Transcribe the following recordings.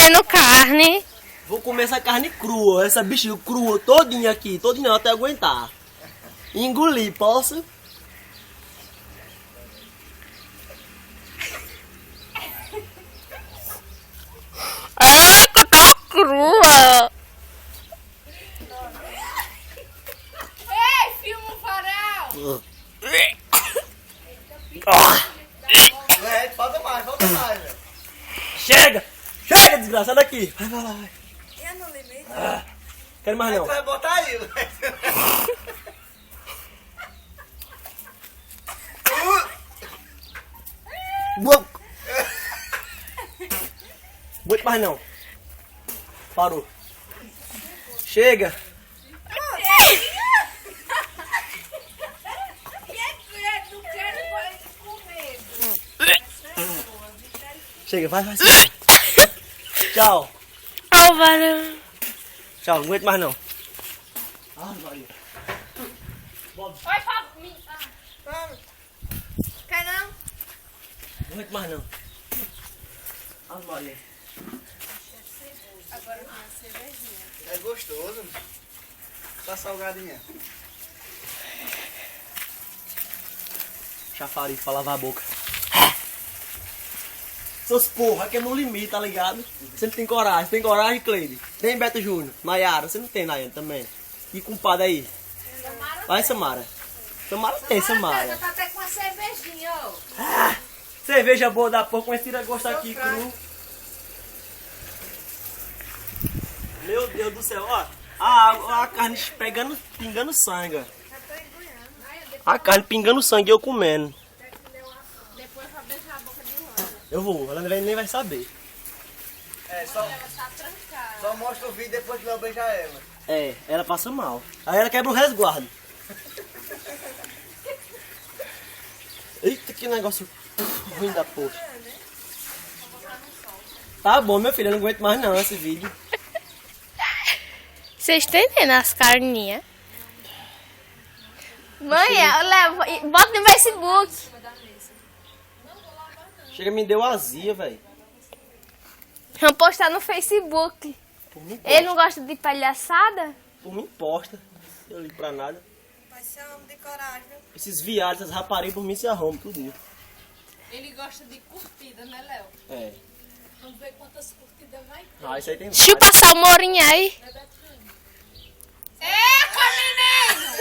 comendo carne. Vou comer essa carne crua, essa bichinha crua todinha aqui, todinha até aguentar. Engolir, posso? Eita, tá crua. Ei, filma o farol! Falta mais, velho. Chega! Chega, desgraçado aqui! Vai, vai, vai. É no limite? Quero mais não. Vai botar aí, velho. Muito mais não. Parou. Chega. Chega, vai, vai. Tchau. Álvaro. Tchau, não aguento mais não. Oi, Fábio. Quer não? Não aguento mais não. Maria. Agora uma cervejinha. É gostoso. Tá salgadinha. Chafariz pra lavar a boca. Seus porra, aqui é no limite, tá ligado? Você não tem coragem. Tem coragem, Cleide? Tem Beto Júnior? Nayara, você não tem, Nayara, também. E compadre aí? Vai, Samara. Samara tem, Samara. Já tá até com uma cervejinha, ó. Cerveja boa da porra, com esse tira-gosto aqui, cru. Meu Deus do céu, ó. A carne pegando, pingando sangue, ó. A carne pingando sangue e eu comendo. Depois pra beijar a boca de Luana. Eu vou, ela nem vai saber. É, só mostra o vídeo depois que eu beijar ela. É, ela passa mal. Aí ela quebra o resguardo. Eita, que negócio ruim da porra. Tá bom, meu filho, eu não aguento mais não esse vídeo. Vocês estão entendendo as carninhas? Mãe, eu levo. Bota no Facebook. Chega, me deu azia, velho. Vamos postar no Facebook. Por mim, Ele não gosta de palhaçada? Por mim, posta. Eu ligo pra nada. Vai ser homem de coragem. Esses viados, essas raparigas, por mim se arrumam, tudo. Ele gosta de curtida, né, Léo? É. Vamos ver quantas curtidas vai ter. Ah, isso aí tem Deixa eu vários. passar o morinho aí. Eca, menino!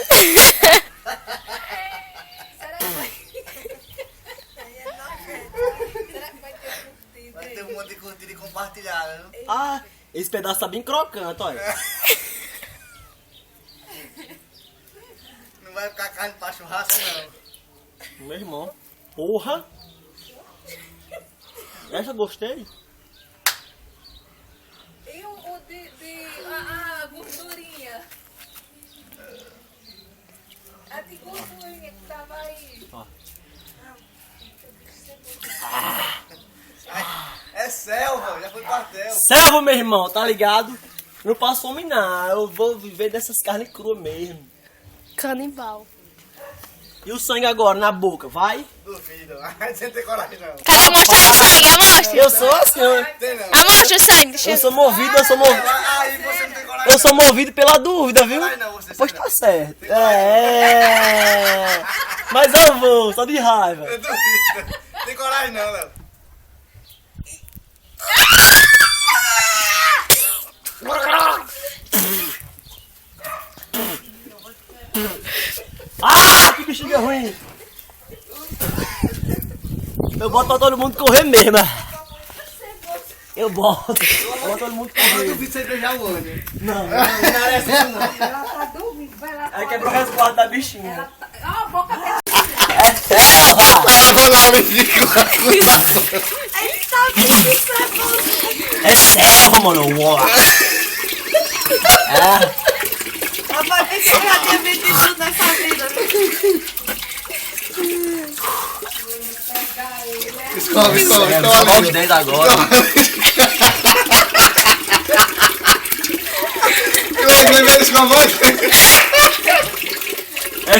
Será que vai... Será que vai ter curtida? Vai ter um monte de curtida e compartilhada, viu? Ah, esse pedaço tá bem crocante, olha. Não vai ficar carne pra churrasco, não. Meu irmão. Porra. Essa eu gostei. E o a gordurinha? A de gordurinha que tava aí. Ó. É selva, já foi quartel. Selva, meu irmão, tá ligado? Não passo fome não. Eu vou viver dessas carnes cruas mesmo. Canibal. E o sangue agora na boca, vai? Duvido, mas você não tem coragem, não. Cadê? Mostra o sangue, amostra. Eu sou assim, Tem não. Amostra o sangue. Deixa eu eu... sou movido, eu sou movido. Aí você não tem coragem. Eu sou movido pela dúvida, viu? Coragem não, você Pois não. tá certo. É. Mas eu vou, só de raiva. Eu duvido. Tem coragem não, Léo. Ah, que bexiga ruim. Eu boto pra todo mundo correr mesmo. Eu boto todo mundo Eu correr. duvido você beijar o olho. Não, não merece isso não. Ela tá dormindo, vai lá. Aí quebra o resguardo da bichinha. Ó, a boca dela. É selva! Ela vai lá, me fica. Ele sabe que isso é bom. É selva, mano! Uau. Vai ver que eu já tinha visto tudo nessa vida. Escova, escova, Olha escova. os dentes agora. Escova, escova. É.